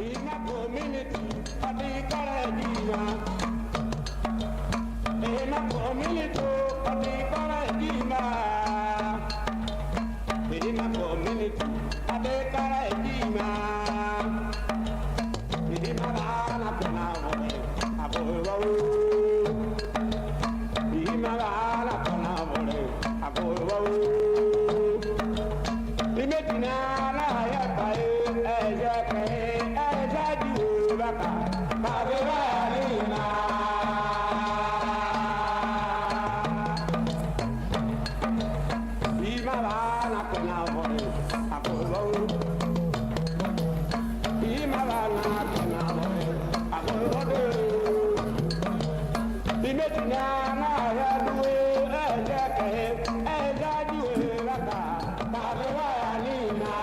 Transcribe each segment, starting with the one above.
Ihima community, adi kare Ihima. Ihima community, adi kare Ihima. Ihima community, adi kare Ihima. Ihima bana pena vore, aboyo. Ihima bana pena vore, aboyo. Imetina na ya pae, eja ke, eja diu baka, kabeba lina. Ihima bana pena vore, aboyo. Ihima bana pena vore, aboyo. Imetina na ya duwe, eja ke, eja diu baka, kabeba lina.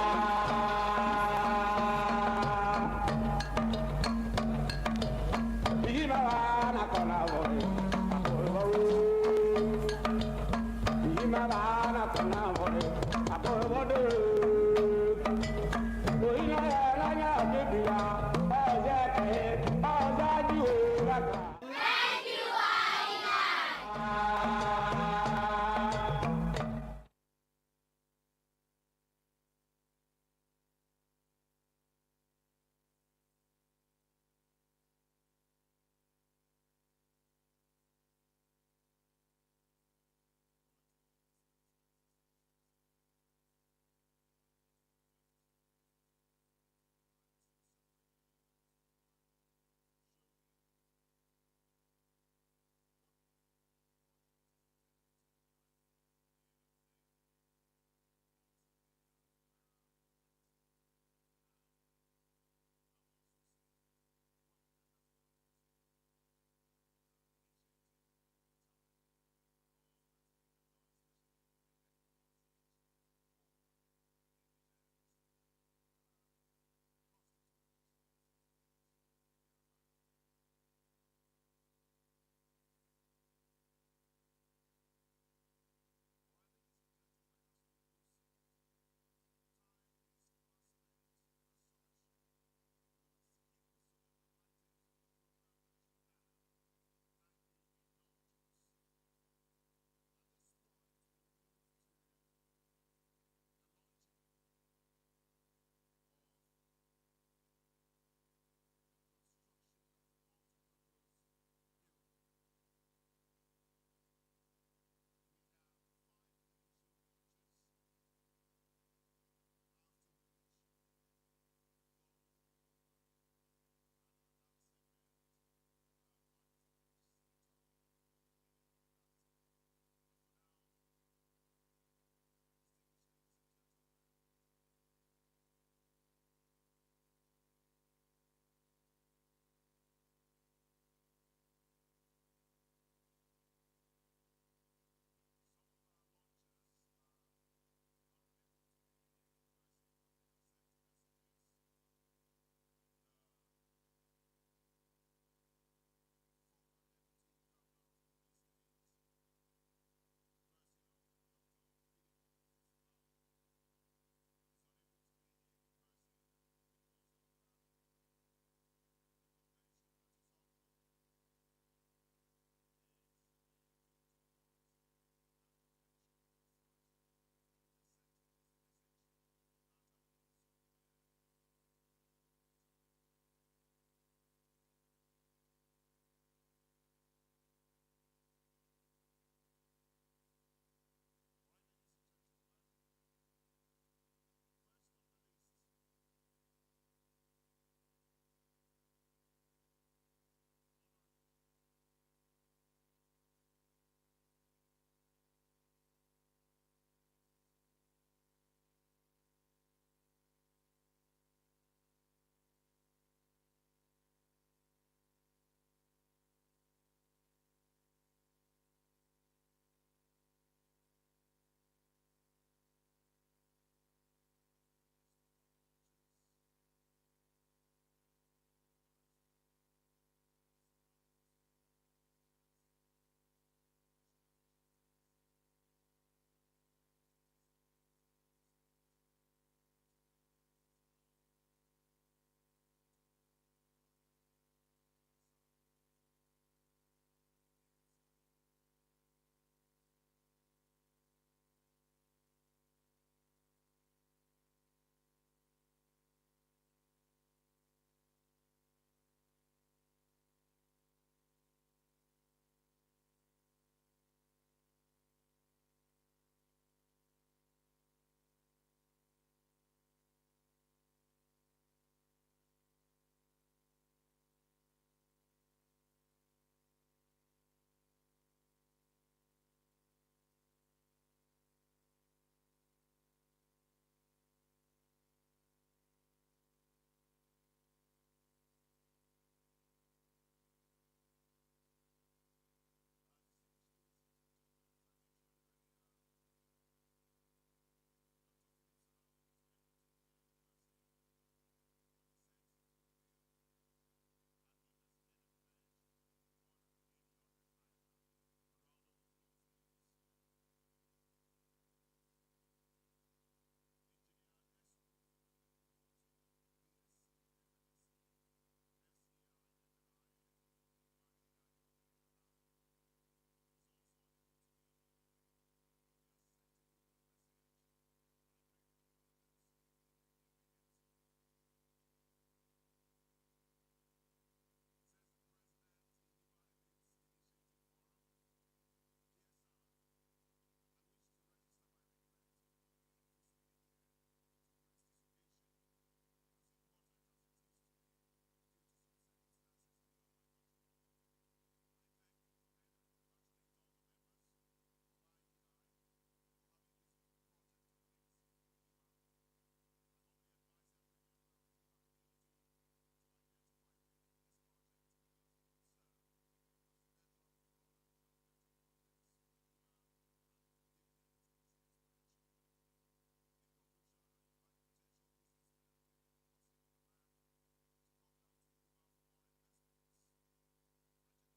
Ihima bana pena vore, aboyo. Ihima bana pena vore, aboyo. Ohina ya na ya debiya, eja ke, eja diu baka. Thank you, Aina.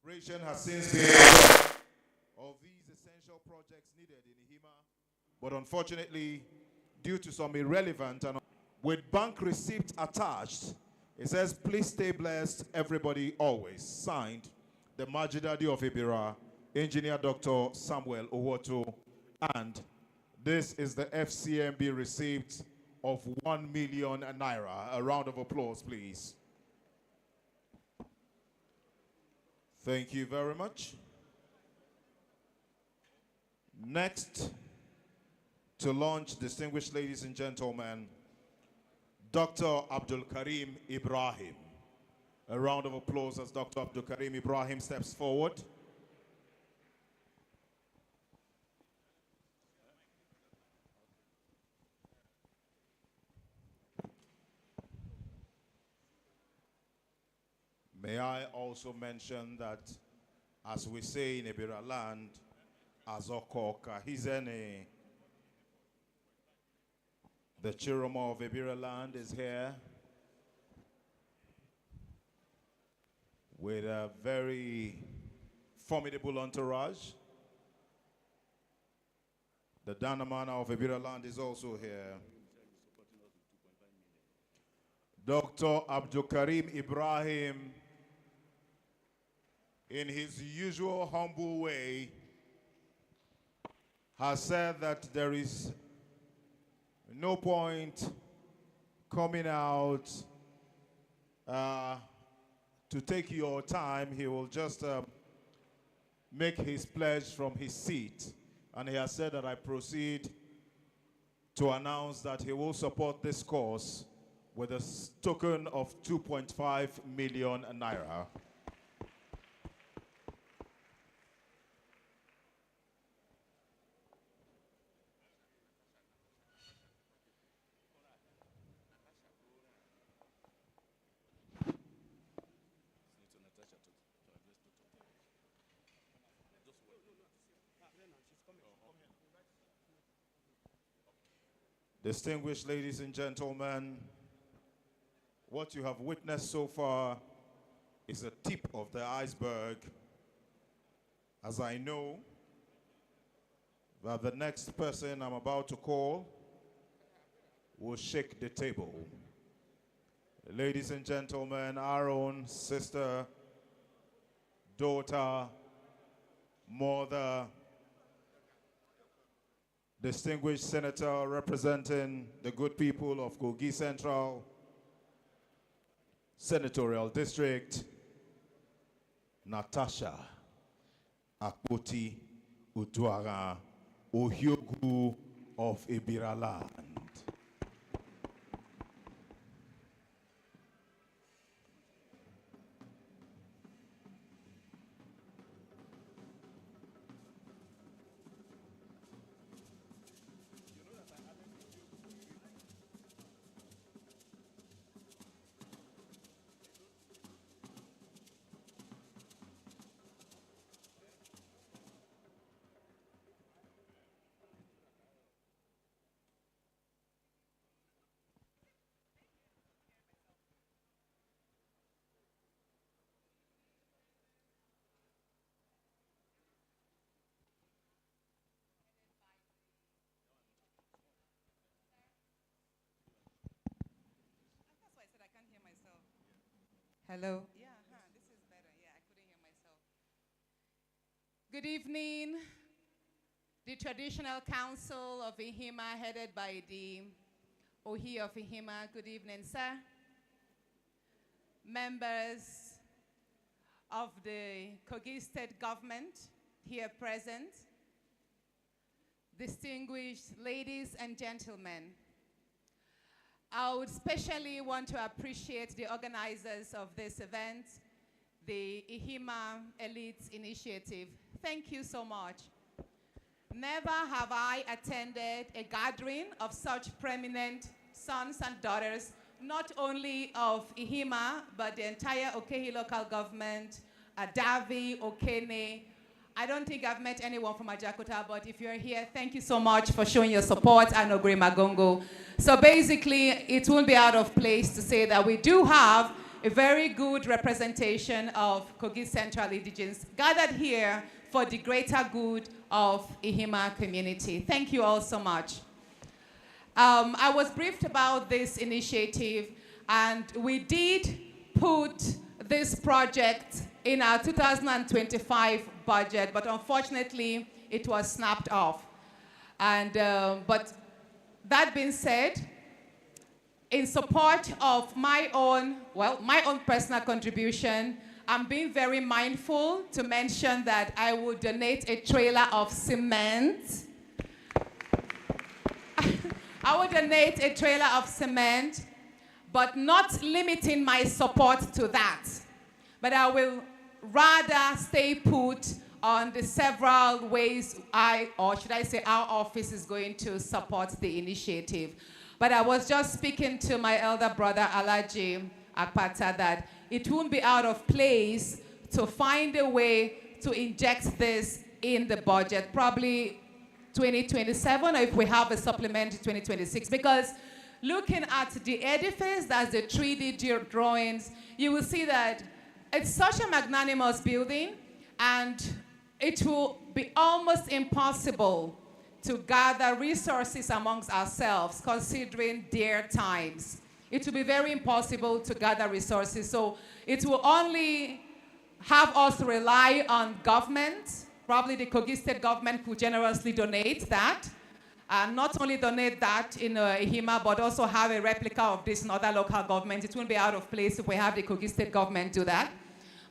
Preparation has since been of these essential projects needed in Ihima, but unfortunately, due to some irrelevant and with bank receipt attached, it says, please stay blessed, everybody always. Signed, the Majidadi of Ibira, Engineer Dr. Samuel Owoto, and this is the FCMB receipt of 1 million naira. A round of applause, please. Thank you very much. Next, to launch, distinguished ladies and gentlemen, Dr. Abdul Karim Ibrahim. A round of applause as Dr. Abdul Karim Ibrahim steps forward. May I also mention that, as we say in Ibira land, Azoko Kahizene, the Chiroma of Ibira land is here with a very formidable entourage. The Danamana of Ibira land is also here. Dr. Abdul Karim Ibrahim, in his usual humble way, has said that there is no point coming out to take your time. He will just make his pledge from his seat. And he has said that I proceed to announce that he will support this cause with a token of 2.5 million naira. Distinguished ladies and gentlemen, what you have witnessed so far is a tip of the iceberg, as I know that the next person I'm about to call will shake the table. Ladies and gentlemen, our own sister, daughter, mother, distinguished senator representing the good people of Kogi Central Senatorial District, Natasha Akpoti Utuara Ohiogu of Ibira land. Hello? Yeah, this is better. Yeah, I couldn't hear myself. Good evening. The Traditional Council of Ihima, headed by the Ohi of Ihima. Good evening, sir. Members of the Kogi State Government here present. Distinguished ladies and gentlemen. I would especially want to appreciate the organizers of this event, the Ihima Elite Initiative. Thank you so much. Never have I attended a gathering of such prominent sons and daughters, not only of Ihima, but the entire Okehi local government, Adavi, Okene. I don't think I've met anyone from Ajakuta, but if you're here, thank you so much for showing your support, and Ogre Magongo. So basically, it won't be out of place to say that we do have a very good representation of Kogi Central indigents gathered here for the greater good of Ihima community. Thank you all so much. I was briefed about this initiative, and we did put this project in our 2025 budget, but unfortunately, it was snapped off. And, but that being said, in support of my own personal contribution, I'm being very mindful to mention that I will donate a trailer of cement. I will donate a trailer of cement, but not limiting my support to that. But I will rather stay put on the several ways or should I say our office is going to support the initiative. But I was just speaking to my elder brother, Alaji Akpata, that it won't be out of place to find a way to inject this in the budget, probably 2027, or if we have a supplement, 2026. Because looking at the edifice, that's the 3D drawings, you will see that it's such a magnanimous building, and it will be almost impossible to gather resources amongst ourselves, considering their times. It will be very impossible to gather resources. So it will only have us rely on government. Probably the Kogi State government could generously donate that. And not only donate that in Ihima, but also have a replica of this in other local governments. It won't be out of place if we have the Kogi State government do that.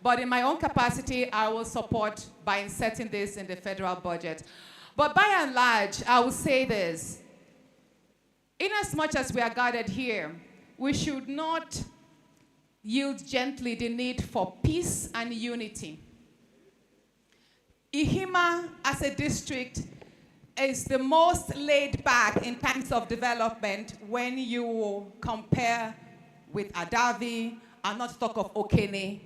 But in my own capacity, I will support by inserting this in the federal budget. But by and large, I will say this. Inasmuch as we are gathered here, we should not yield gently the need for peace and unity. Ihima, as a district, is the most laid back in terms of development when you compare with Adavi, and not talk of Okene.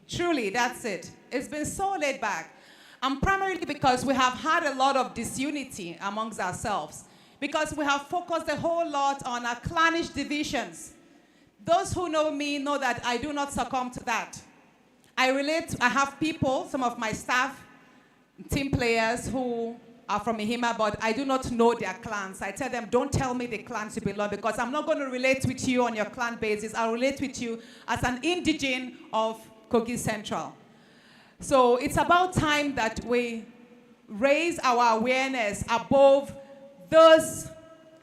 Truly, that's it. It's been so laid back. And primarily because we have had a lot of disunity amongst ourselves, because we have focused a whole lot on our clannish divisions. Those who know me know that I do not succumb to that. I have people, some of my staff, team players who are from Ihima, but I do not know their clans. I tell them, don't tell me the clans you belong, because I'm not going to relate with you on your clan basis. I'll relate with you as an indigene of Kogi Central. So it's about time that we raise our awareness above those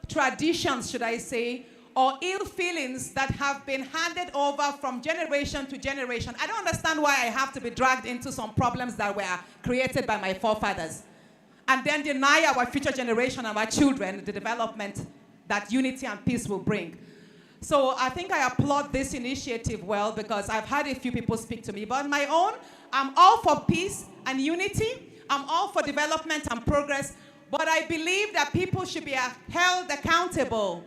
traditions, should I say, or ill feelings that have been handed over from generation to generation. I don't understand why I have to be dragged into some problems that were created by my forefathers, and then deny our future generation and our children the development that unity and peace will bring. So I think I applaud this initiative well, because I've had a few people speak to me. But on my own, I'm all for peace and unity. I'm all for development and progress. But I believe that people should be held accountable.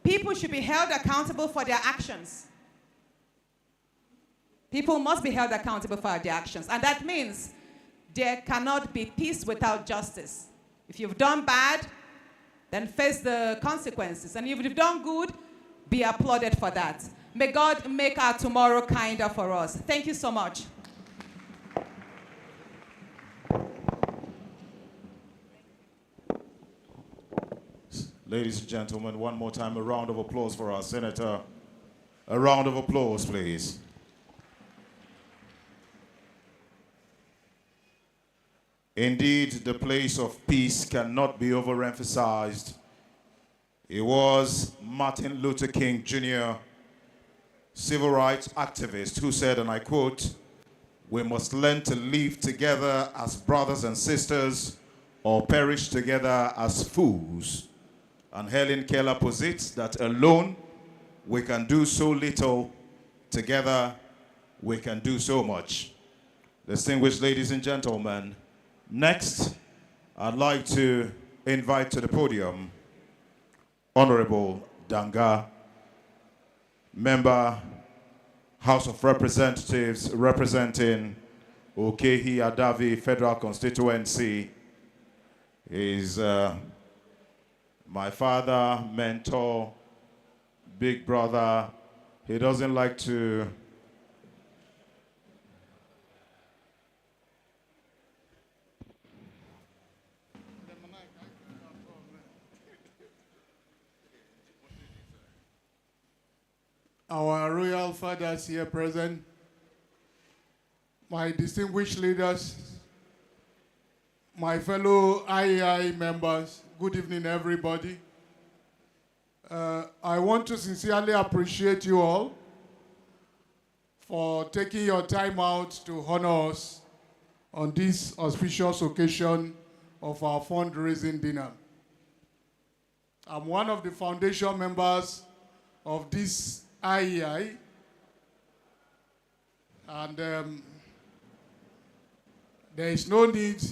People should be held accountable for their actions. People must be held accountable for their actions. And that means there cannot be peace without justice. If you've done bad, then face the consequences. And if you've done good, be applauded for that. May God make our tomorrow kinder for us. Thank you so much. Ladies and gentlemen, one more time, a round of applause for our senator. A round of applause, please. Indeed, the place of peace cannot be overemphasized. It was Martin Luther King Jr., civil rights activist, who said, and I quote, "We must learn to live together as brothers and sisters or perish together as fools." And Helen Keller posits that alone we can do so little, together we can do so much. Distinguished ladies and gentlemen, next I'd like to invite to the podium Honorable Danga, Member, House of Representatives, representing Okehi Adavi Federal Constituency. He's my father, mentor, big brother. He doesn't like to our royal fathers here present, my distinguished leaders, my fellow IEI members, good evening, everybody. I want to sincerely appreciate you all for taking your time out to honor us on this auspicious occasion of our fundraising dinner. I'm one of the foundation members of this IEI, and there is no need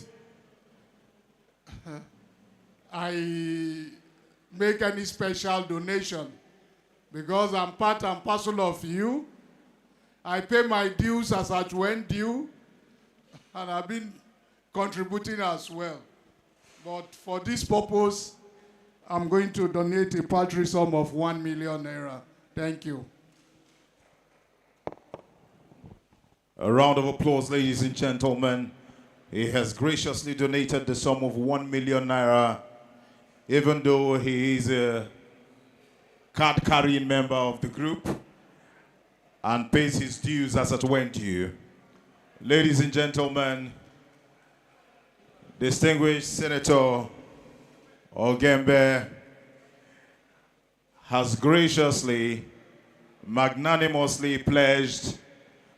I make any special donation because I'm part and parcel of you. I pay my dues as at when due, and I've been contributing as well. But for this purpose, I'm going to donate a paltry sum of 1 million naira. Thank you. A round of applause, ladies and gentlemen. He has graciously donated the sum of 1 million naira, even though he is a card-carrying member of the group and pays his dues as it went due. Ladies and gentlemen, distinguished Senator Ogembe has graciously, magnanimously pledged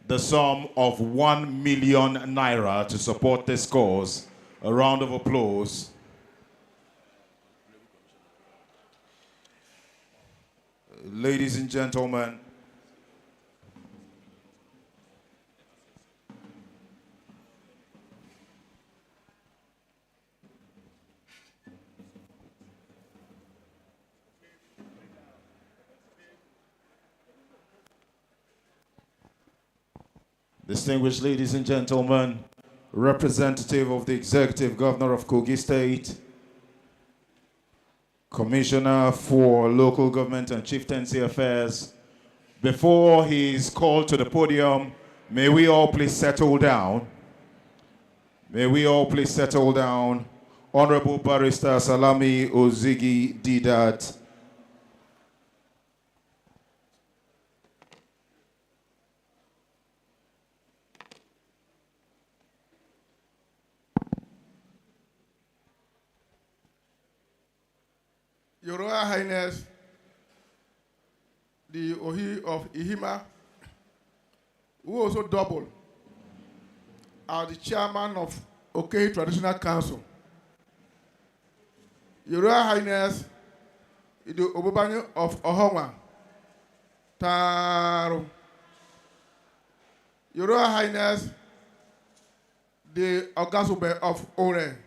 the sum of 1 million naira to support this cause. A round of applause. Ladies and gentlemen, distinguished ladies and gentlemen, representative of the Executive Governor of Kogi State, Commissioner for Local Government and Chieftaincy Affairs, before he is called to the podium, may we all please settle down. May we all please settle down. Honorable Barrister Salami Ozigi Didat. Your Royal Highness, the Ohi of Ihima, who also double as the chairman of Okei Traditional Council. Your Royal Highness, the Obobani of Ohonwa, Taro. Your Royal Highness, the Ogasube of Ore,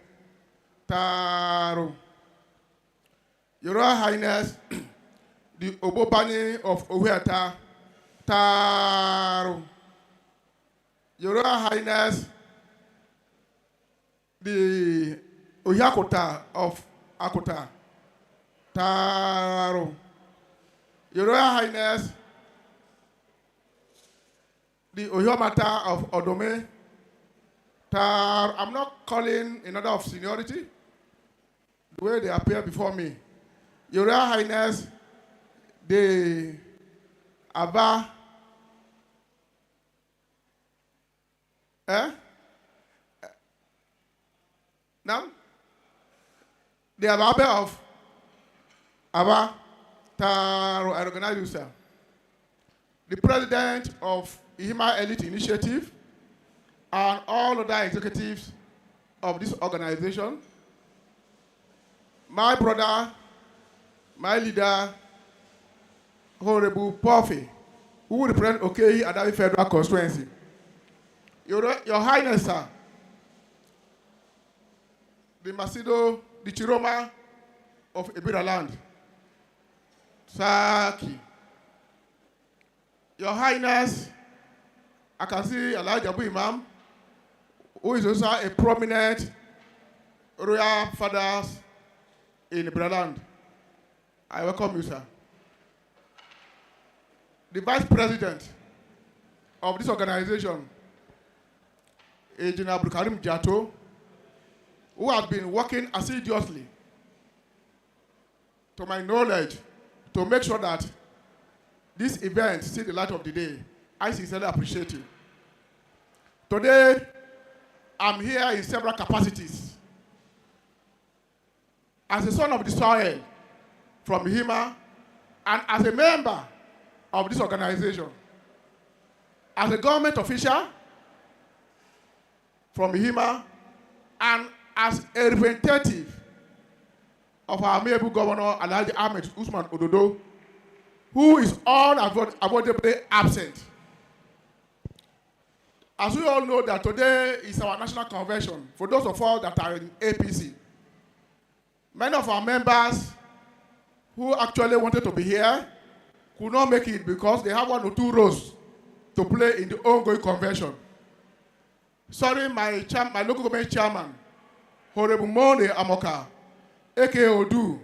Taro. Your Royal Highness, the Obobani of Ohuata, Taro. Your Royal Highness, the Oyakota of Akota, Taro. Your Royal Highness, the Oyomata of Odome, Taro. I'm not calling in order of seniority, the way they appear before me. Your Royal Highness, the Aba, now, the Aba of Aba, Taro, I recognize you, sir. The president of Ihima Elite Initiative and all other executives of this organization, my brother, my leader, Honorable Puffy, who will represent Okei Adabi Federal Constituency. Your Highness, sir, the Masido, the Chiroma of Ebira land, Saki. Your Highness, I can see Elijah Abu Imam, who is also a prominent royal father in Ebira land. I welcome you, sir. The Vice President of this organization, Engineer Abdulkarim Jato, who has been working assiduously, to my knowledge, to make sure that this event see the light of the day. I sincerely appreciate it. Today, I'm here in several capacities. As a son of the soil from Ihima, and as a member of this organization, as a government official from Ihima, and as a representative of our amiable governor, Alhaji Ahmed Usman Ododo, who is unavoidably absent. As we all know that today is our national convention, for those of us that are in APC. Many of our members who actually wanted to be here could not make it because they have 1 or 2 roles to play in the ongoing convention. Sorry, my local government chairman, Honorable Monde Amoka, aka Odu,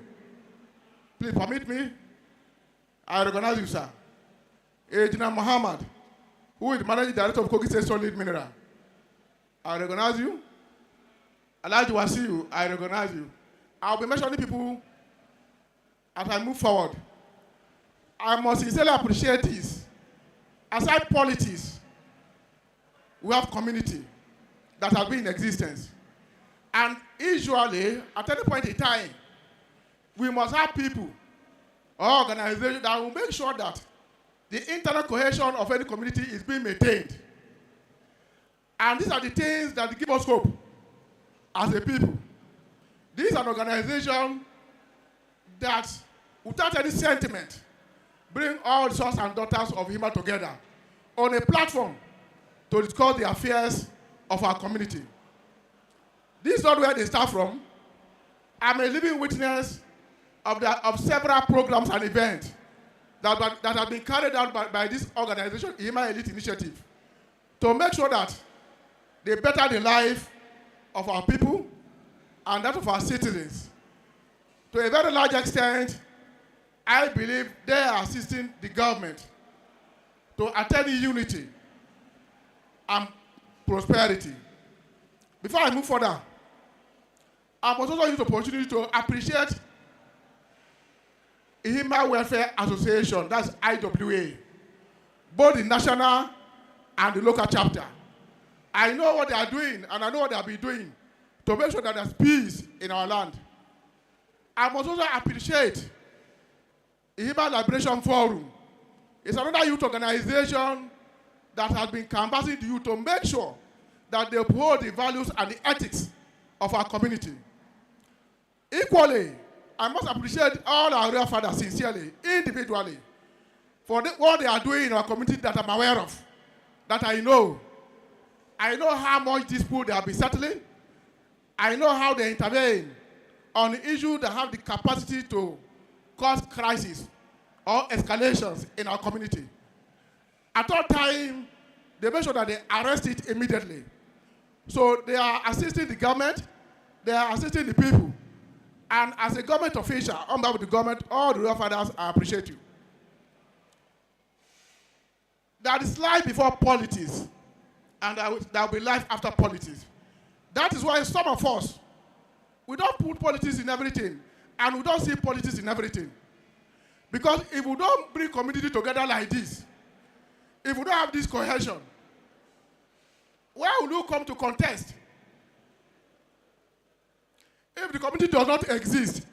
please permit me. I recognize you, sir. Ejina Muhammad, who is the managing director of Kogi State Solid Mineral. I recognize you. Alhaji Wasiu, I recognize you. I'll be mentioning people as I move forward. I must sincerely appreciate this. Aside politics, we have community that has been in existence. And usually, at any point in time, we must have people or organizations that will make sure that the internal cohesion of any community is being maintained. And these are the things that give us hope as a people. This is an organization that, without any sentiment, bring all sons and daughters of Ihima together on a platform to discuss the affairs of our community. This is not where they start from. I'm a living witness of several programs and events that have been carried out by this organization, Ihima Elite Initiative, to make sure that they better the life of our people and that of our citizens. To a very large extent, I believe they are assisting the government to attain unity and prosperity. Before I move further, I must also use the opportunity to appreciate Ihima Welfare Association, that's IWA, both the national and the local chapter. I know what they are doing, and I know what they have been doing to make sure that there's peace in our land. I must also appreciate Ihima Liberation Forum. It's another youth organization that has been canvassing the youth to make sure that they uphold the values and the ethics of our community. Equally, I must appreciate all our real fathers sincerely, individually, for what they are doing in our community that I'm aware of, that I know. I know how much dispute they have been settling. I know how they intervene on issues that have the capacity to cause crisis or escalations in our community. At all times, they make sure that they arrest it immediately. So they are assisting the government, they are assisting the people. And as a government official, on behalf of the government, all the real fathers, I appreciate you. There is life before politics, and there will be life after politics. That is why some of us, we don't put politics in everything, and we don't see politics in everything. Because if we don't bring community together like this, if we don't have this cohesion, where will you come to contest? If the community does not exist,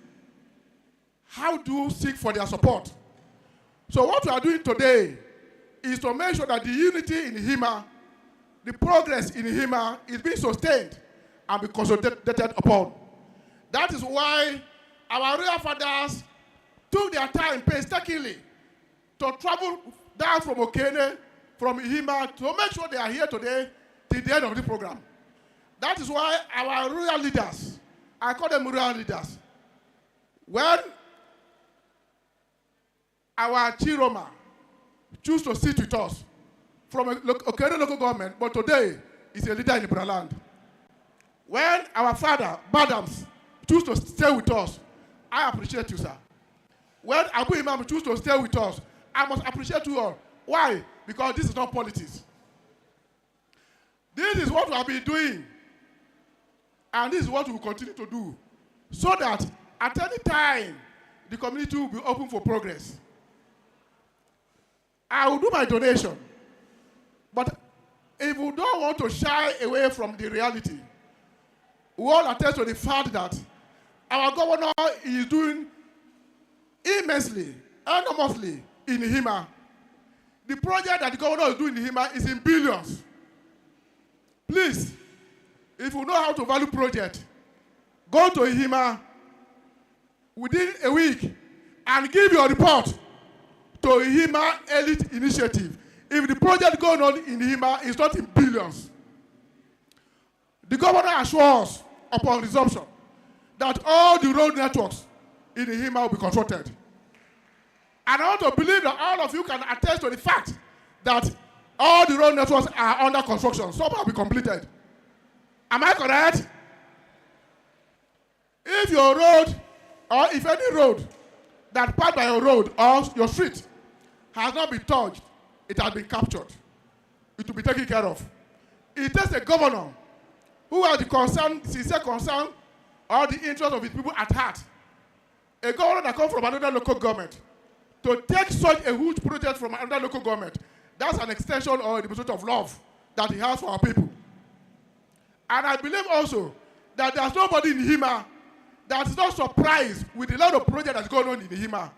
how do you seek for their support? So what we are doing today is to make sure that the unity in Ihima, the progress in Ihima is being sustained and be consolidated upon. That is why our real fathers took their time painstakingly to travel down from Okene, from Ihima, to make sure they are here today till the end of the program. That is why our rural leaders, I call them rural leaders, when our Chiroma choose to sit with us from a Okene local government, but today is a leader in the land. When our father, Badams, choose to stay with us, I appreciate you, sir. When Abu Imam choose to stay with us, I must appreciate you all. Why? Because this is not politics. This is what we have been doing. And this is what we will continue to do. So that at any time, the community will be open for progress. I will do my donation. But if we don't want to shy away from the reality, we all attest to the fact that our governor is doing immensely, enormously in Ihima. The project that the governor is doing in Ihima is in billions. Please, if you know how to value project, go to Ihima within a week and give your report to Ihima Elite Initiative. If the project going on in Ihima is not in billions, the governor assures upon resumption that all the road networks in Ihima will be constructed. And I want to believe that all of you can attest to the fact that all the road networks are under construction. Some will be completed. Am I correct? If your road, or if any road that passed by your road or your street has not been touched, it has been captured. It will be taken care of. It takes a governor who has the concern, sincere concern, or the interest of his people at heart. A governor that comes from another local government to take such a huge project from another local government, that's an extension or a demonstration of love that he has for our people. And I believe also that there's nobody in Ihima that is not surprised with the level of project that's going on in Ihima.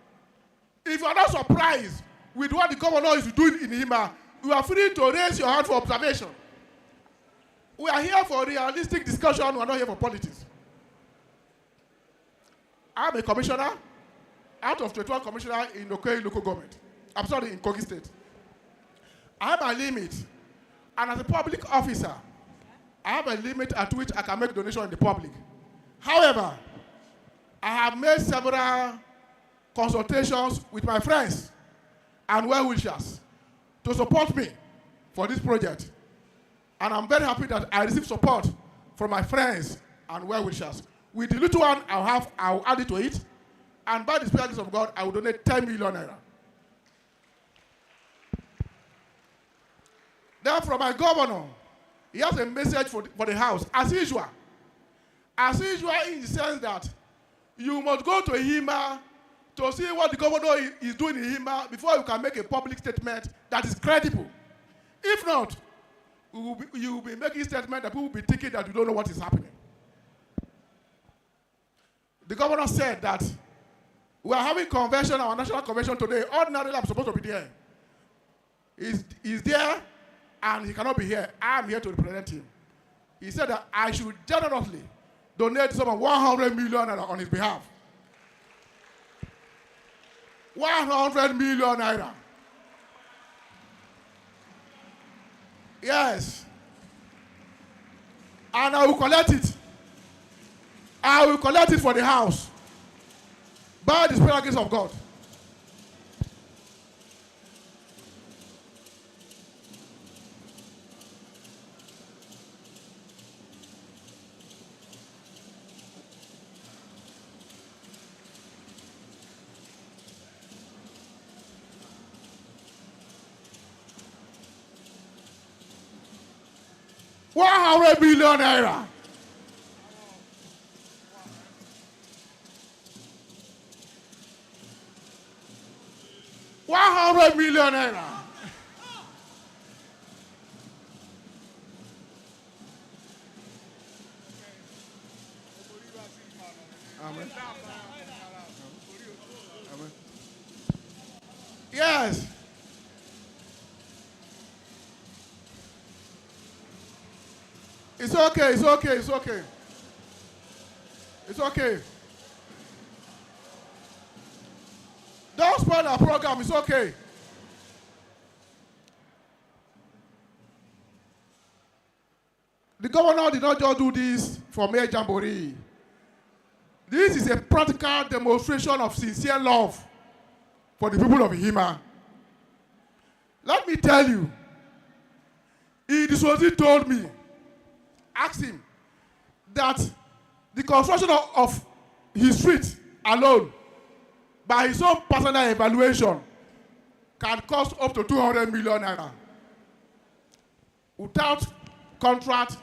If you are not surprised with what the governor is doing in Ihima, you are free to raise your hand for observation. We are here for realistic discussion, we are not here for politics. I'm a commissioner out of 21 commissioners in Okei local government. I'm sorry, in Kogi State. I have a limit, and as a public officer, I have a limit at which I can make donation in the public. However, I have made several consultations with my friends and well-wishers to support me for this project. And I'm very happy that I received support from my friends and well-wishers. With the little one I'll add it to it. And by the special grace of God, I will donate 10 million naira. Then from my governor, he has a message for the house, as usual. As usual in the sense that you must go to Ihima to see what the governor is doing in Ihima before you can make a public statement that is credible. If not, you will be making statements that people will be thinking that you don't know what is happening. The governor said that we are having convention, our national convention today. Ordinarily, I'm supposed to be there. He's there, and he cannot be here. I'm here to represent him. He said that I should generously donate some 100 million naira on his behalf. 100 million naira. Yes. And I will collect it. I will collect it for the house. By the special grace of God. $100 million. 100 million naira. Amen. Amen. Yes. It's okay, it's okay, it's okay. It's okay. Don't spoil our program, it's okay. The governor did not just do this for Mayor Jamboree. This is a practical demonstration of sincere love for the people of Ihima. Let me tell you, Idisozi told me, asked him, that the construction of his street alone, by his own personal evaluation, can cost up to 200 million naira. Without contract,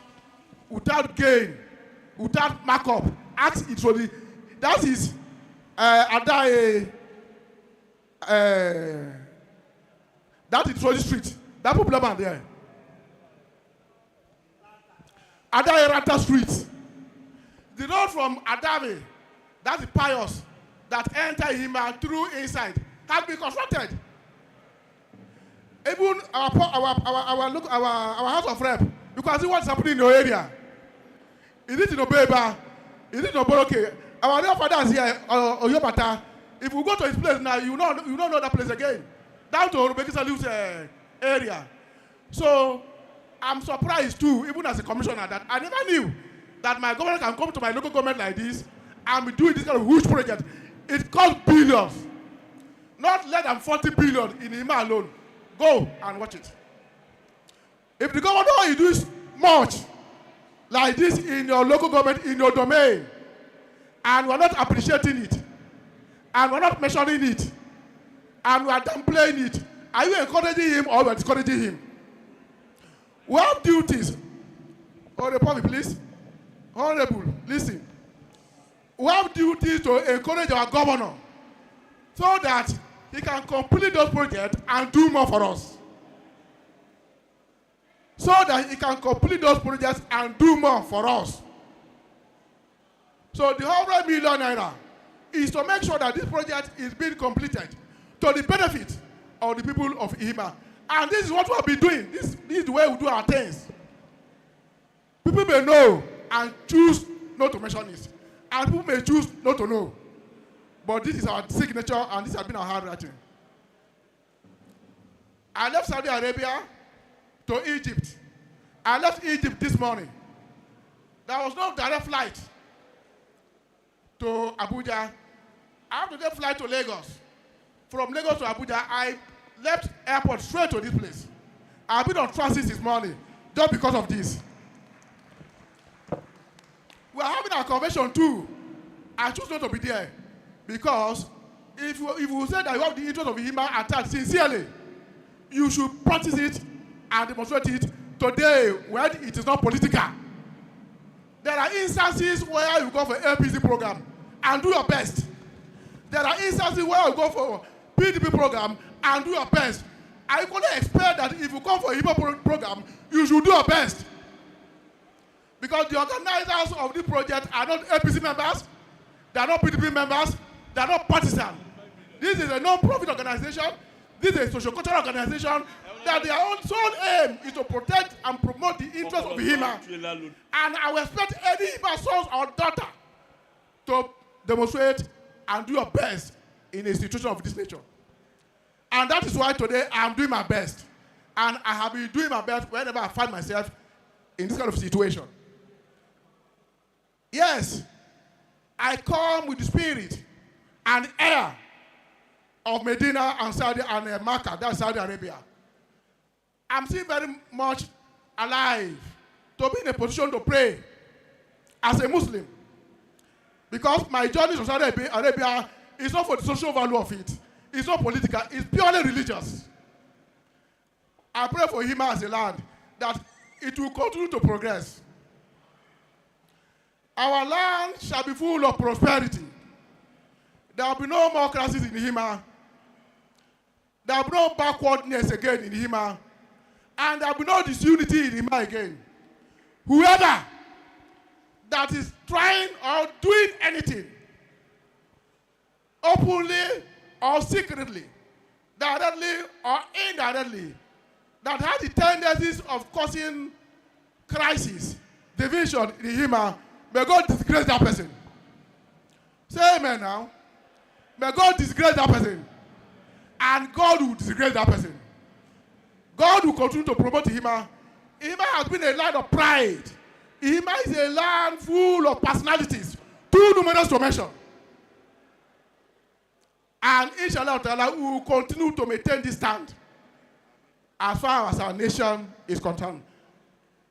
without gain, without markup. Ask it really. That is That is Trolley Street. That popular man there. Adairata Street. The road from Adavi, that's the pious, that enter Ihima through inside, has been constructed. Even our house of rep, you can see what's happening in your area. Is it in Obeba? Is it in Oboroke? Our real fathers here, Oyobata. If we go to his place now, you don't know that place again. Down to Rebecca Liu's area. So I'm surprised too, even as a commissioner, that I never knew that my government can come to my local government like this and be doing this kind of huge project. It costs billions. Not less than 40 billion in Ihima alone. Go and watch it. If the government is doing much like this in your local government, in your domain, and we're not appreciating it, and we're not measuring it, and we're downplaying it, are you encouraging him or we're discouraging him? We have duties. Honorable, please. Honorable, listen. We have duties to encourage our governor so that he can complete those projects and do more for us. So that he can complete those projects and do more for us. So the 100 million naira is to make sure that this project is being completed to the benefit of the people of Ihima. And this is what we have been doing. This is the way we do our things. People may know and choose not to mention it. And people may choose not to know. But this is our signature and this has been our handwriting. I left Saudi Arabia to Egypt. I left Egypt this morning. There was no direct flight to Abuja. I have to get flight to Lagos. From Lagos to Abuja, I left airport straight to this place. I've been on transit this morning just because of this. We are having our convention too. I choose not to be there because if you say that you have the interest of Ihima attached sincerely, you should practice it and demonstrate it today when it is not political. There are instances where you go for APC program and do your best. There are instances where you go for PDP program and do your best. I equally expect that if you come for a Ihima program, you should do your best. Because the organizers of this project are not APC members, they are not PDP members, they are not partisan. This is a non-profit organization, this is a socio-cultural organization that their own sole aim is to protect and promote the interests of Ihima. And I will expect any Ihima son or daughter to demonstrate and do your best in a situation of this nature. And that is why today I am doing my best. And I have been doing my best whenever I find myself in this kind of situation. Yes, I come with the spirit and air of Medina and Saudi and Makkah, that's Saudi Arabia. I'm still very much alive to be in a position to pray as a Muslim. Because my journey to Saudi Arabia is not for the social value of it. It's not political, it's purely religious. I pray for Ihima as a land that it will continue to progress. Our land shall be full of prosperity. There will be no more crises in Ihima. There will be no backwardness again in Ihima. And there will be no disunity in Ihima again. Whoever that is trying or doing anything, openly or secretly, directly or indirectly, that has the tendencies of causing crisis, division in Ihima, may God disgrace that person. Say amen now. May God disgrace that person. And God will disgrace that person. God will continue to promote Ihima. Ihima has been a land of pride. Ihima is a land full of personalities, too numerous to mention. And inshallah, we will continue to maintain this stand as far as our nation is concerned.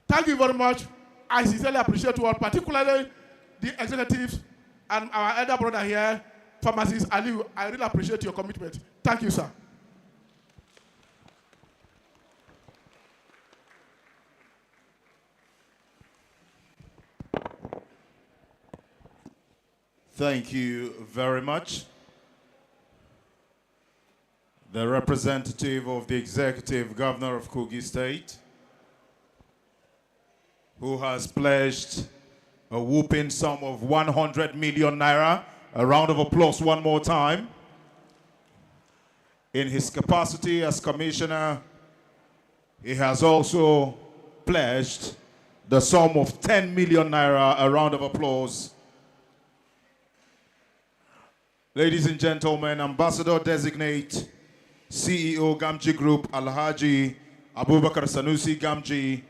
Thank you very much. I sincerely appreciate you all, particularly the executives and our elder brother here, Pharmacist Aliu. I really appreciate your commitment. Thank you, sir. Thank you very much. the representative of the executive governor of Kogi State, who has pledged a whooping sum of 100 million naira. A round of applause one more time. In his capacity as commissioner, he has also pledged the sum of 10 million naira. A round of applause. Ladies and gentlemen, Ambassador Designate CEO Gamji Group Alhaji Abubakar Sanusi Gamji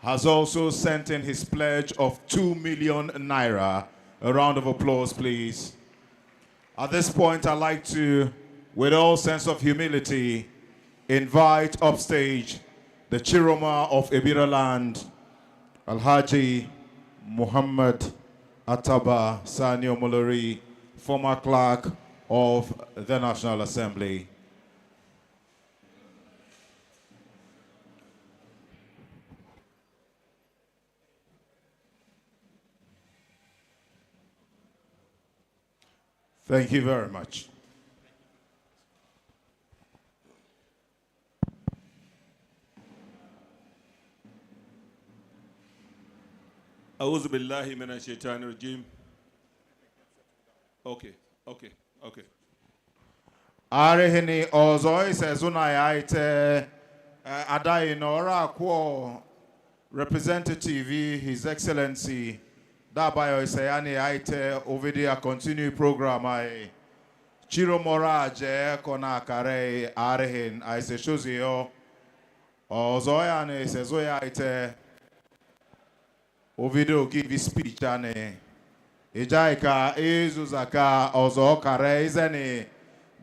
has also sent in his pledge of 2 million naira. A round of applause, please. At this point, I'd like to, with all sense of humility, invite upstage the Chiroma of Ebira land, Alhaji Muhammad Ataba Sanio Muluri, former clerk of the National Assembly. Thank you very much. أعوذ بالله من الشيطان الرجيم. Okay. Arihini ozoi sezuna ite adai nora kwa representative His Excellency Dabayo Isayani aite ovidia continue program ai Chiromora je kona kare arihin aise shuzio ozoya ne sezoya aite ovidio give speech ane Ijaika izuzaka ozo kare izeni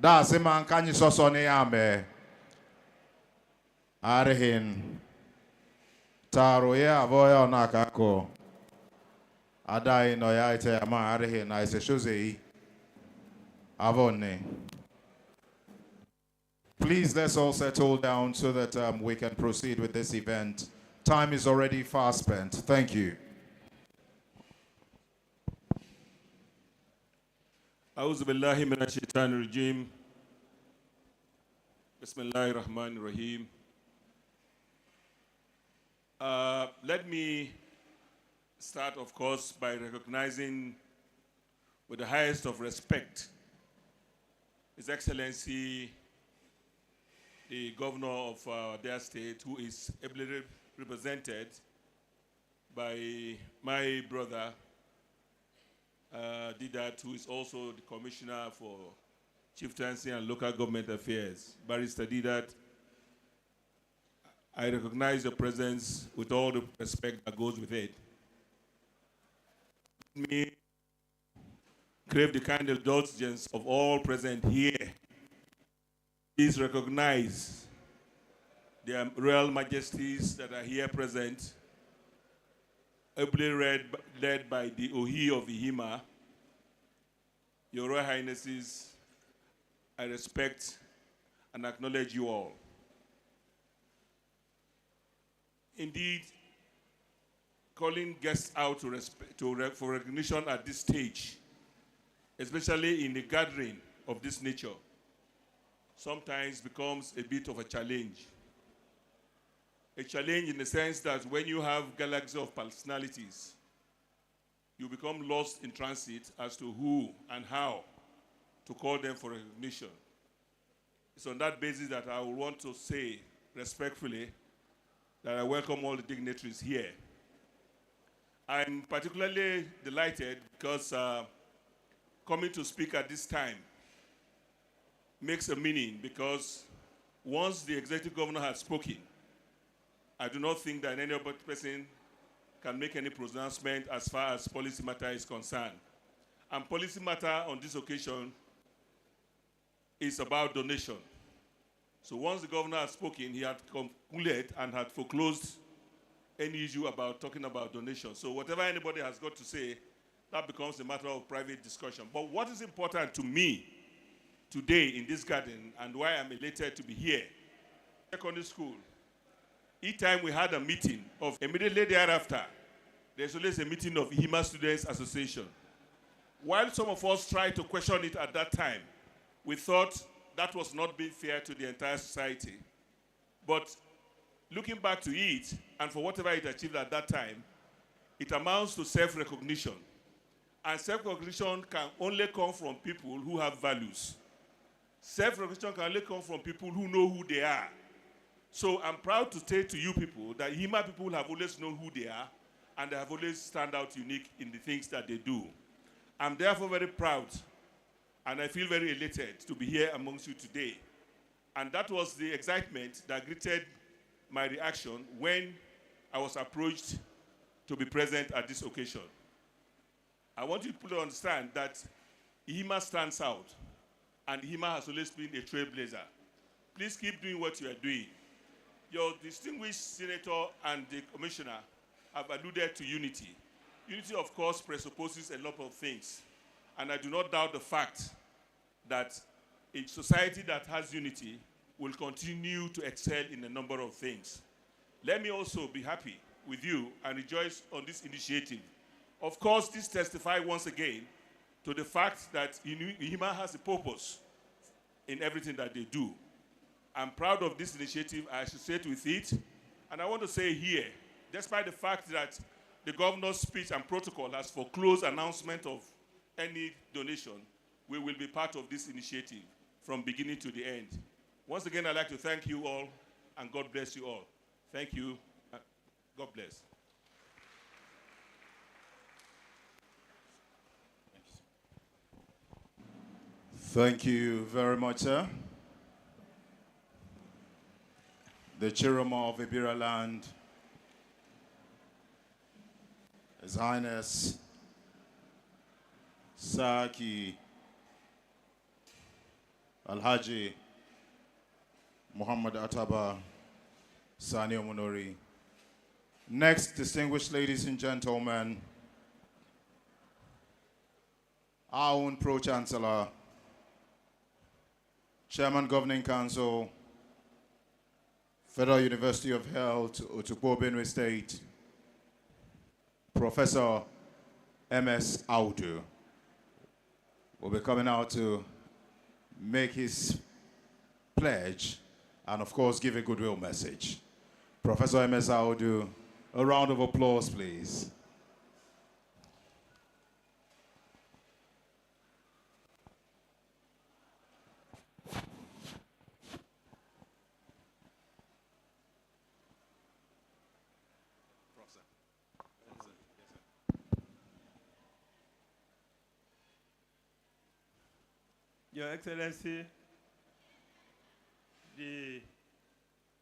da siman kanyi soso ni ame arihin taro ya avoya onakako adai no ya ite ama arihin na ise shozei avone. Please let's all settle down so that we can proceed with this event. Time is already fast spent. Thank you. أعوذ بالله من الشيطان الرجيم. بسم الله الرحمن الرحيم. Let me start, of course, by recognizing with the highest of respect His Excellency, the governor of their state, who is ably represented by my brother, Didat, who is also the Commissioner for Chieftaincy and Local Government Affairs. Barrister Didat, I recognize your presence with all the respect that goes with it. Let me crave the kind indulgence of all present here. Please recognize the royal majesties that are here present, ably led by the Ohi of Ihima. Your Royal Highnesses, I respect and acknowledge you all. Indeed, calling guests out for recognition at this stage, especially in a gathering of this nature, sometimes becomes a bit of a challenge. A challenge in the sense that when you have galaxy of personalities, you become lost in transit as to who and how to call them for recognition. It's on that basis that I would want to say respectfully that I welcome all the dignitaries here. I'm particularly delighted because coming to speak at this time makes a meaning, because once the executive governor has spoken, I do not think that any other person can make any pronouncement as far as policy matter is concerned. And policy matter on this occasion is about donation. So once the governor had spoken, he had concluded and had foreclosed any issue about talking about donation. So whatever anybody has got to say, that becomes a matter of private discussion. But what is important to me today in this garden, and why I'm elated to be here, secondary school, each time we had a meeting of immediately thereafter, there's always a meeting of Ihima Students Association. While some of us tried to question it at that time, we thought that was not being fair to the entire society. But looking back to it, and for whatever it achieved at that time, it amounts to self-recognition. And self-recognition can only come from people who have values. Self-recognition can only come from people who know who they are. So I'm proud to say to you people that Ihima people have always known who they are, and they have always stand out unique in the things that they do. I'm therefore very proud, and I feel very elated to be here amongst you today. And that was the excitement that greeted my reaction when I was approached to be present at this occasion. I want you to understand that Ihima stands out, and Ihima has always been a trailblazer. Please keep doing what you are doing. Your distinguished senator and the commissioner have alluded to unity. Unity, of course, presupposes a lot of things. And I do not doubt the fact that a society that has unity will continue to excel in a number of things. Let me also be happy with you and rejoice on this initiative. Of course, this testifies once again to the fact that Ihima has a purpose in everything that they do. I'm proud of this initiative. I associate with it. And I want to say here, despite the fact that the governor's speech and protocol has foreclosed announcement of any donation, we will be part of this initiative from beginning to the end. Once again, I'd like to thank you all, and God bless you all. Thank you. God bless. Thank you very much, sir. The Chiroma of Ibira land, His Highness Saki Alhaji Muhammad Ataba Sani Omunori. Next, distinguished ladies and gentlemen, our own Pro-Chancellor, Chairman Governing Council, Federal University of Health, Otukpo, Benue State, Professor M.S. Audu will be coming out to make his pledge and, of course, give a goodwill message. Professor M.S. Audu, a round of applause, please. Your Excellency, the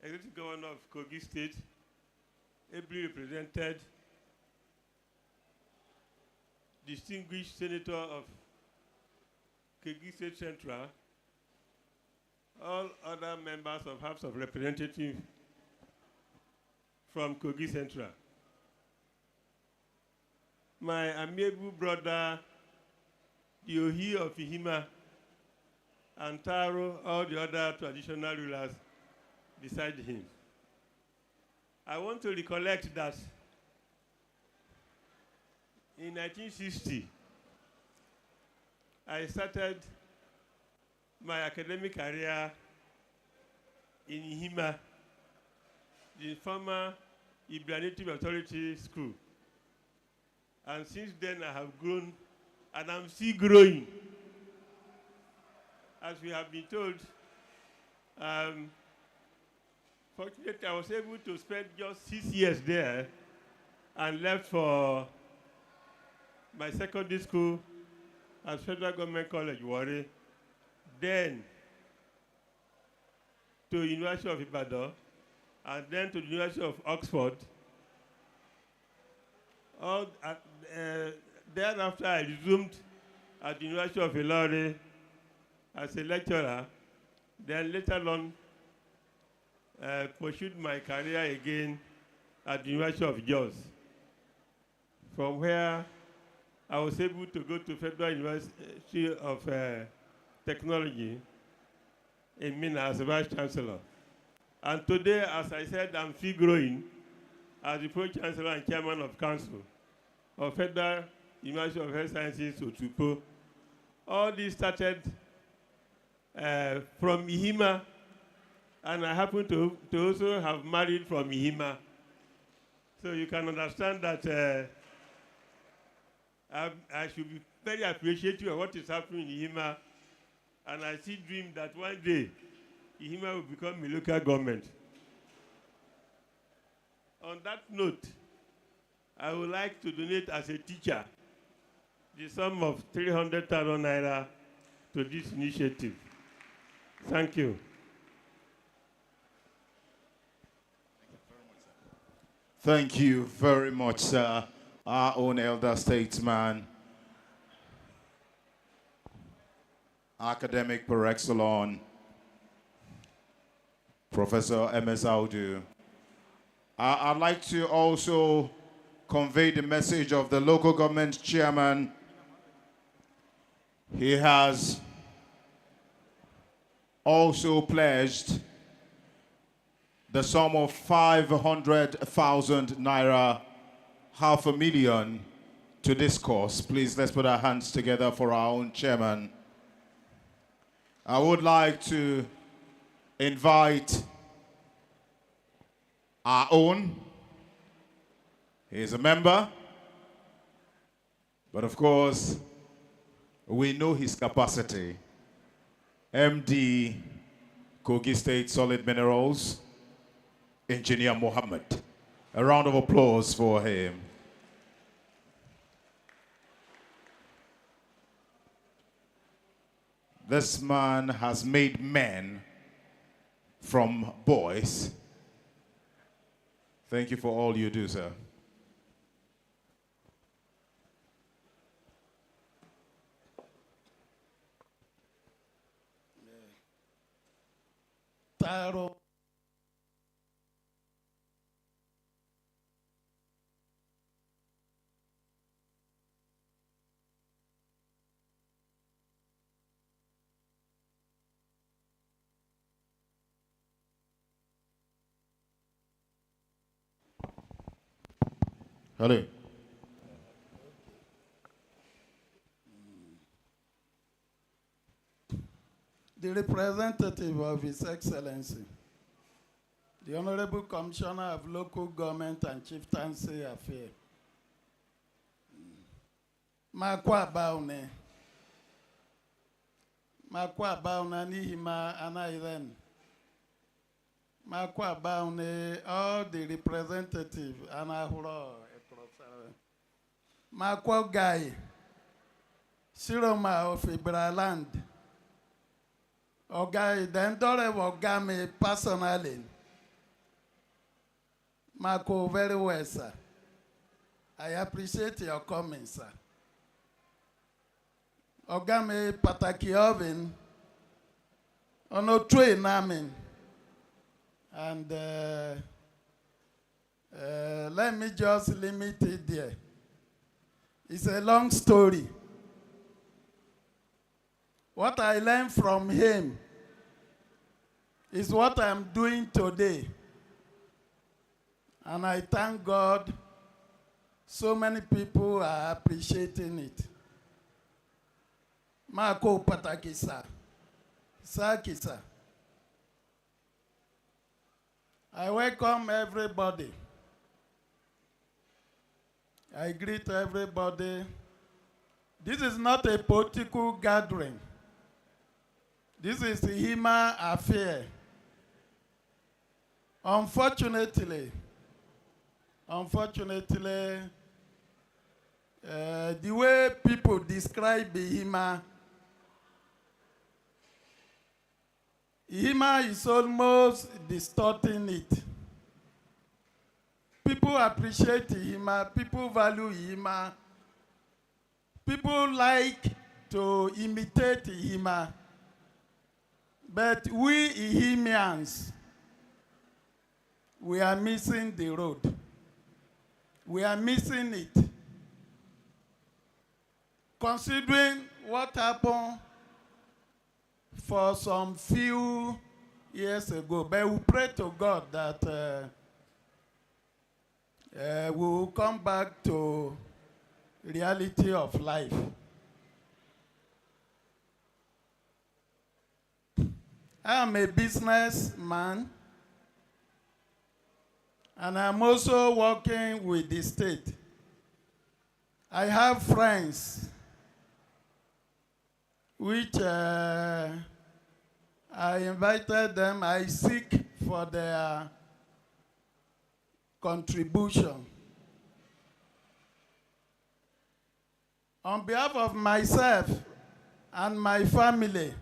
Executive Governor of Kogi State, ably represented, distinguished Senator of Kogi State Central, all other members of House of Representatives from Kogi Central, my amiable brother, the Ohi of Ihima, and Taro, all the other traditional rulers beside him. I want to recollect that in 1960, I started my academic career in Ihima, the former Ibra Native Authority School. And since then, I have grown, and I'm still growing. As we have been told, fortunately, I was able to spend just 6 years there and left for my secondary school at Federal Government College, Warri, then to University of Ibadan, and then to the University of Oxford. Thereafter, I resumed at the University of Ilori as a lecturer, then later on pursued my career again at the University of Jos, from where I was able to go to Federal University of Technology in Minna as a Vice Chancellor. And today, as I said, I'm still growing as the Pro-Chancellor and Chairman of Council of Federal University of Health Sciences, Otukpo. All this started from Ihima, and I happen to also have married from Ihima. So you can understand that I should be very appreciative of what is happening in Ihima, and I still dream that one day Ihima will become a local government. On that note, I would like to donate as a teacher the sum of 300,000 naira to this initiative. Thank you. Thank you very much, sir. Our own elder statesman, academic par excellence, Professor M.S. Audu. I'd like to also convey the message of the local government chairman. He has also pledged the sum of 500,000 naira, 500,000 to this cause. Please, let's put our hands together for our own chairman. I would like to invite our own. He is a member, but of course, we know his capacity. MD, Kogi State Solid Minerals, Engineer Mohammed. A round of applause for him. This man has made men from boys. Thank you for all you do, sir. Taro. Hello. The representative of His Excellency, the Honorable Commissioner of Local Government and Chieftaincy Affairs, Makwa Baune, Nihima Anairen, Makwa Baune, all the representatives, Anahuro, Makwa Gai, Siroma of Ibraland, Oga, the Ndore Oga me personally. Marco, very well, sir. I appreciate your comments, sir. Oga me pataki oven on a train, amen. And let me just limit it there. It's a long story. What I learned from him is what I'm doing today. And I thank God so many people are appreciating it. Marco Patakisa. Sakisa. I welcome everybody. I greet everybody. This is not a political gathering. This is the Ihima affair. Unfortunately, the way people describe Ihima is almost distorting it. People appreciate Ihima, people value Ihima, people like to imitate Ihima. But we Ihimians, we are missing the road. We are missing it. Considering what happened for some few years ago, but we pray to God that we will come back to reality of life. I am a businessman, and I'm also working with the state. I have friends which I invited them. I seek for their contribution. On behalf of myself and my family,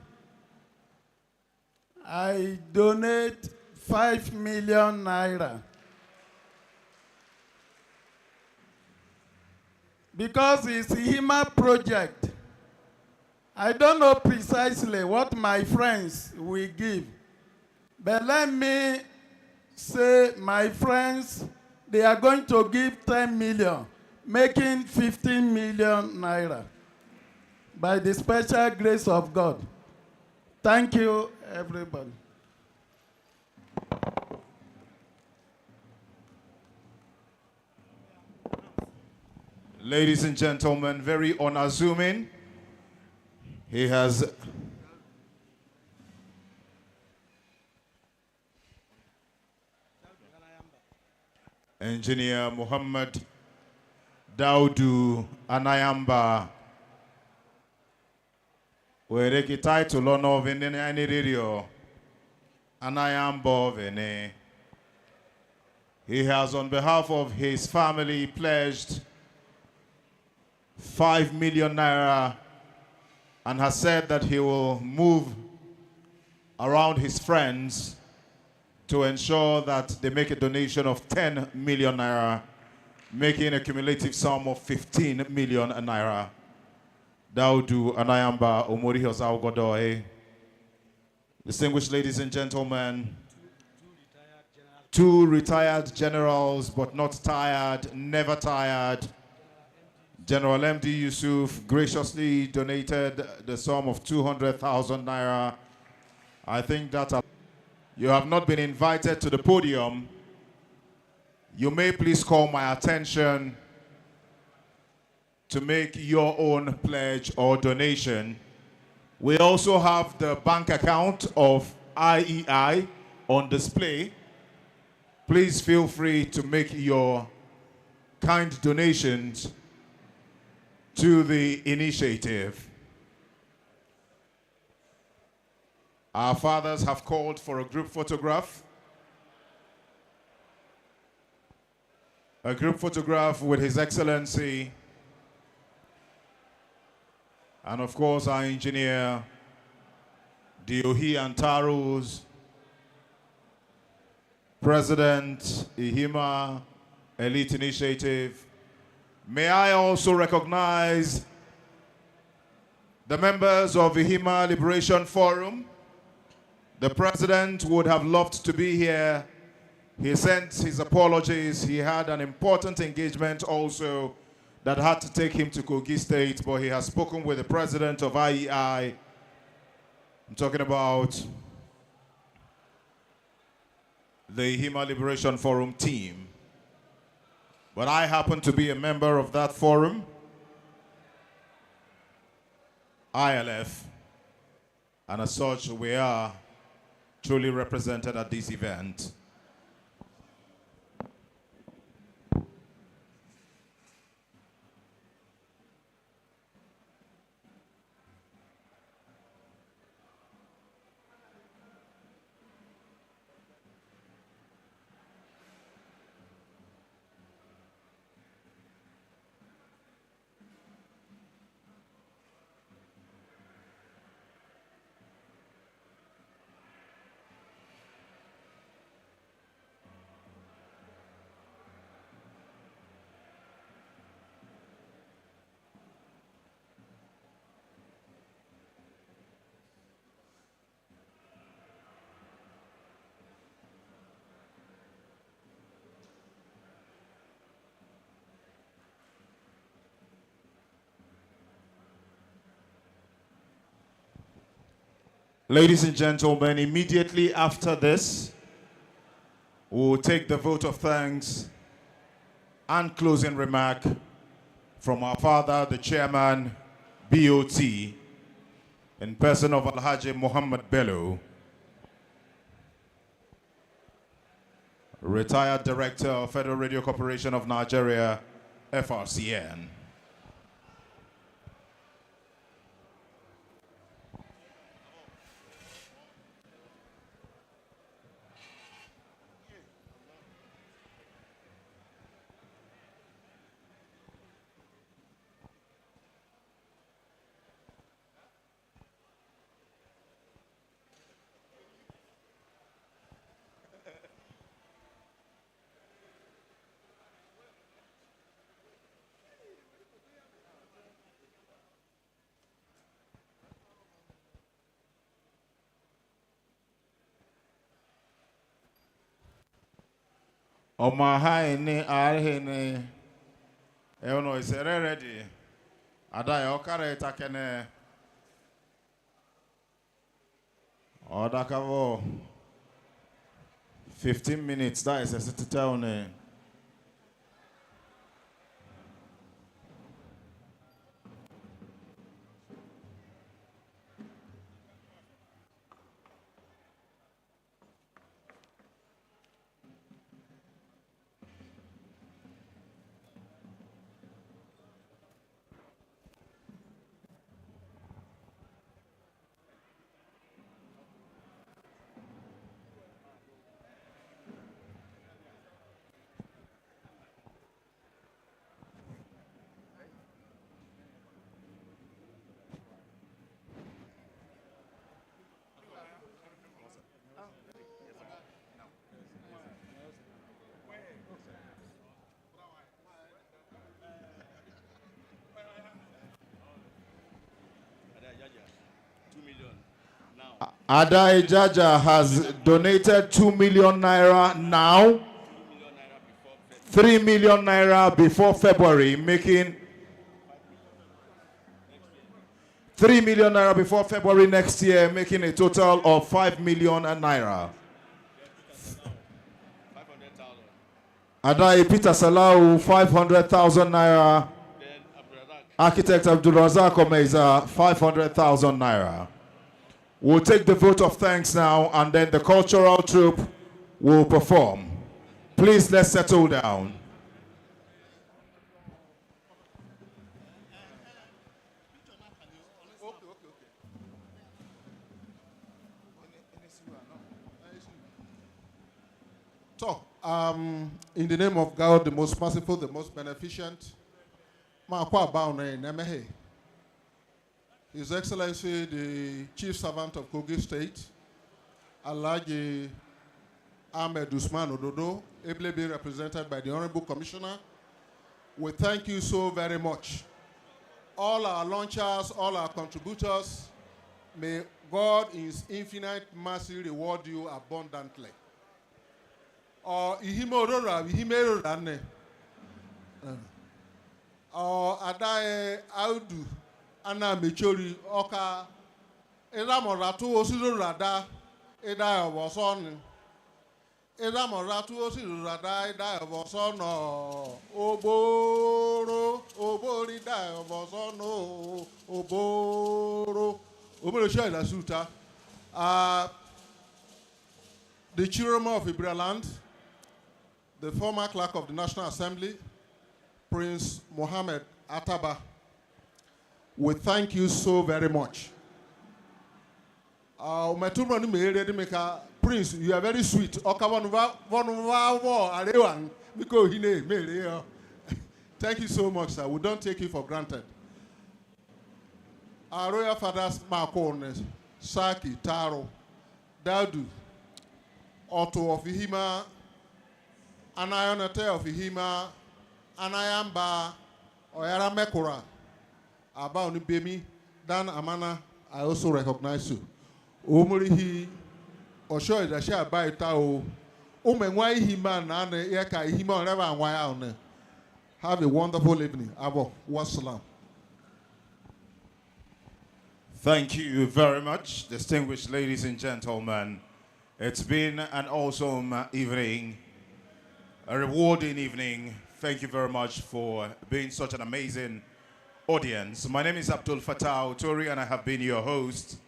I donate 5 million naira. Because it's Ihima project, I don't know precisely what my friends will give. But let me say my friends, they are going to give 10 million, making 15 million naira by the special grace of God. Thank you, everybody. Ladies and gentlemen, very unassuming. He has Engineer Muhammad Daudu Anayamba. Where the title on of in any radio. Anayamba Vene. He has, on behalf of his family, pledged 5 million naira and has said that he will move around his friends to ensure that they make a donation of 10 million naira, making a cumulative sum of 15 million naira. Daudu Anayamba Omori Hosao Godoy. Distinguished ladies and gentlemen, two retired generals, but not tired, never tired. General MD Yusuf graciously donated the sum of 200,000 naira. I think that you have not been invited to the podium. You may please call my attention to make your own pledge or donation. We also have the bank account of IEI on display. Please feel free to make your kind donations to the initiative. Our fathers have called for a group photograph. A group photograph with His Excellency and of course our engineer, Diohi Antaros, President, Ihima Elite Initiative. May I also recognize the members of Ihima Liberation Forum. The president would have loved to be here. He sent his apologies. He had an important engagement also that had to take him to Kogi State, but he has spoken with the president of IEI. I'm talking about the Ihima Liberation Forum team. But I happen to be a member of that forum, ILF, and as such, we are truly represented at this event. Ladies and gentlemen, immediately after this, we'll take the vote of thanks and closing remark from our father, the chairman, BOT, in person of Alhaji Muhammad Bello. retired Director of Federal Radio Corporation of Nigeria, FRCN. Oma haini arhini eono isere ready ada okare takene odakavo 15 minutes that is a city town. Ada Ijaja has donated 2 million naira now, 3 million naira before February, making 3 million naira before February next year, making a total of 5 million naira. Ada Peter Salau, 500,000 naira. Architect Abdul Razak Omeza, 500,000 naira. We'll take the vote of thanks now, and then the cultural troupe will perform. Please, let's settle down. So, in the name of God, the most merciful, the most beneficent, His Excellency, the Chief Servant of Kogi State, Alhaji Ahmed Usman Ododo, ably be represented by the Honorable Commissioner, we thank you so very much. All our launchers, all our contributors, may God in His infinite mercy reward you abundantly. Ihima Orora, Ihima Orora ne. Adae Audu. Ana mechori oka ida moratu osiro rada ida oboson ida moratu osiro rada ida oboson oboro obori da oboson oboro show la suta the Chiroma of Ibraland, the former clerk of the National Assembly, Prince Mohammed Ataba. We thank you so very much. Prince, you are very sweet. Thank you so much, sir. We don't take you for granted. Our royal fathers, Marcon, Saki, Taro, Daudu, Otto of Ihima, Anayonate of Ihima, Anayamba, Oyara Mekura, Aba Onibemi, Dan Amana, I also recognize you. Omurihi, Osho Idasha Baitao, Omenwai Hima, Nane, Yaka, Hima, never and Wayane. Have a wonderful evening. Abo, wassalam. Thank you very much, distinguished ladies and gentlemen. It's been an awesome evening, a rewarding evening. Thank you very much for being such an amazing audience. My name is Abdul Fattah Otori, and I have been your host,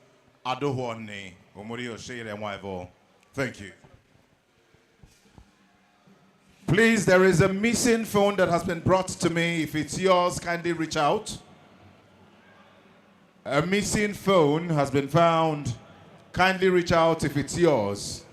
Adohwane Omori Oshere Mwaivo. Thank you. Please, there is a missing phone that has been brought to me. If it's yours, kindly reach out. A missing phone has been found. Kindly reach out if it's yours.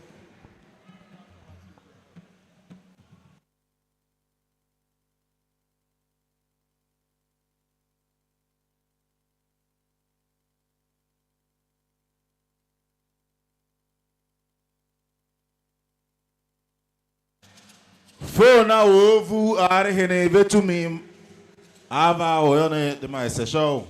Phone now over are hene vetumim ava oyone de my show.